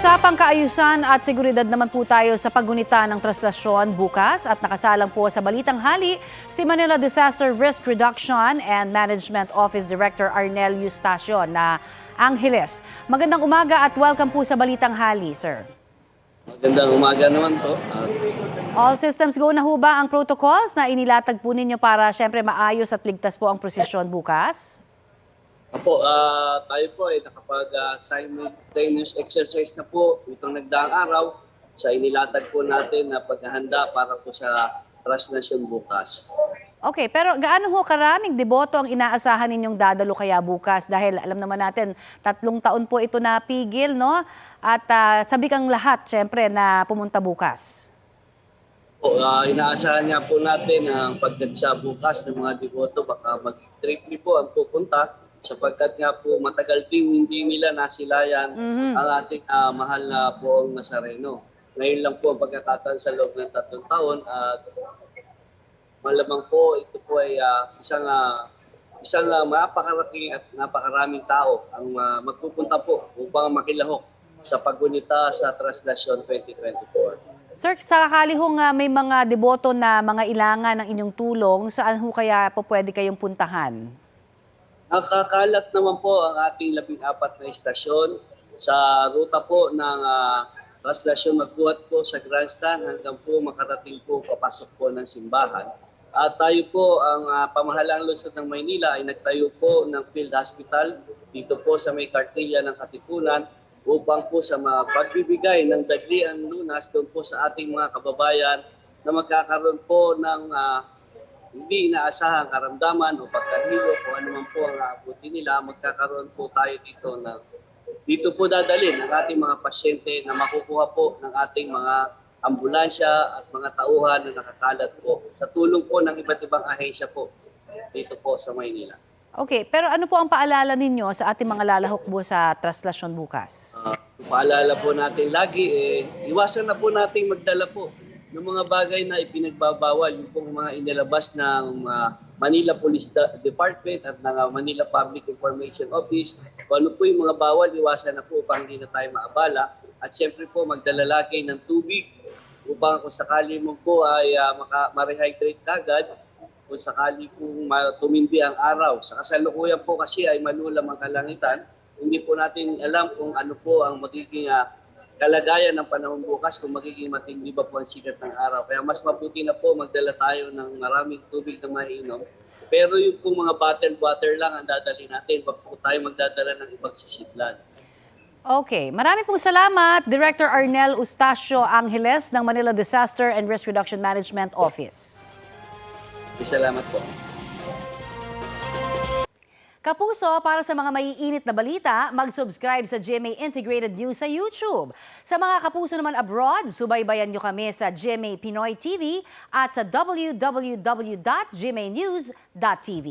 Usapang kaayusan at seguridad naman po tayo sa paggunita ng traslasyon bukas at nakasalang po sa Balitang Hali si Manila Disaster Risk Reduction and Management Office Director Arnel Eustacio na Angeles. Magandang umaga at welcome po sa Balitang Hali, sir. Magandang umaga naman po. All systems go na ho ba ang protocols na inilatag po ninyo para syempre maayos at ligtas po ang prosesyon bukas? Apo, tayo po ay nakapag-simultaneous exercise na po itong nagdaang araw sa inilatag po natin na paghahanda para po sa traslasyon bukas. Okay, pero gaano ho karaming deboto ang inaasahan ninyong dadalo kaya bukas? Dahil alam naman natin, 3 taon po ito na pigil, no? At sabi kang lahat, syempre, na pumunta bukas. Inaasahan nga po natin ang pagdagsa bukas ng mga deboto. Baka mag-triply po ang pupunta sapagkat nga po matagal din hindi nila nasilayan ang ating mahal na poong Nazareno. Ngayon lang po ang pagkakataon sa loob ng 3 taon at malamang po ito po ay isang napakarami at napakaraming tao ang magpupunta po upang makilahok sa paggunita sa Traslasyon 2024. Sir, sakali hong may mga deboto na mga ilangan ng inyong tulong, saan ho kaya po pwede kayong puntahan? Nakakalat naman po ang ating 14 na istasyon sa ruta po ng Traslasyon magbuhat po sa Grandstand hanggang po makarating po papasok po ng simbahan. At tayo po, ang pamahalaang lungsod ng Maynila ay nagtayo po ng field hospital dito po sa may kartilya ng Katipunan upang po sa pagbibigay ng dagliang lunas doon po sa ating mga kababayan na magkakaroon po ng hindi inaasahang karamdaman o pagkahilo kung ano man po ang aabutin nila, magkakaroon po tayo dito po dadalhin ang ating mga pasyente na makukuha po ng ating mga ambulansya at mga tauhan na nakakalat po sa tulong po ng iba't ibang ahensya po dito po sa Maynila. Okay, pero ano po ang paalala ninyo sa ating mga lalahok po sa traslasyon bukas? Paalala po natin lagi, iwasan na po natin magdala po ng mga bagay na ipinagbabawal, yung pong mga inilabas ng Manila Police Department at ng Manila Public Information Office. Kung ano po yung mga bawal, iwasan na po upang hindi na tayo maabala. At siyempre po magdala lagi ng tubig upang kung sakali mo po ay ma-rehydrate kagad, kung sakali pong tumindi ang araw. Sa kasalukuyan po kasi ay malulam ang kalangitan, hindi po natin alam kung ano po ang magiging kalagayan ng panahon bukas, kung magiging matindi ba po ang sikat ng araw. Kaya mas mabuti na po magdala tayo ng maraming tubig na maiinom. Pero yung pong mga bottled water lang ang dadali natin, wag po tayo magdadala ng ibang sisidlan. Okay, marami pong salamat, Director Arnel Eustacio Angeles ng Manila Disaster and Risk Reduction Management Office. Salamat po. Kapuso, para sa mga maiinit na balita, mag-subscribe sa GMA Integrated News sa YouTube. Sa mga kapuso naman abroad, subaybayan nyo kami sa GMA Pinoy TV at sa www.gmanews.tv.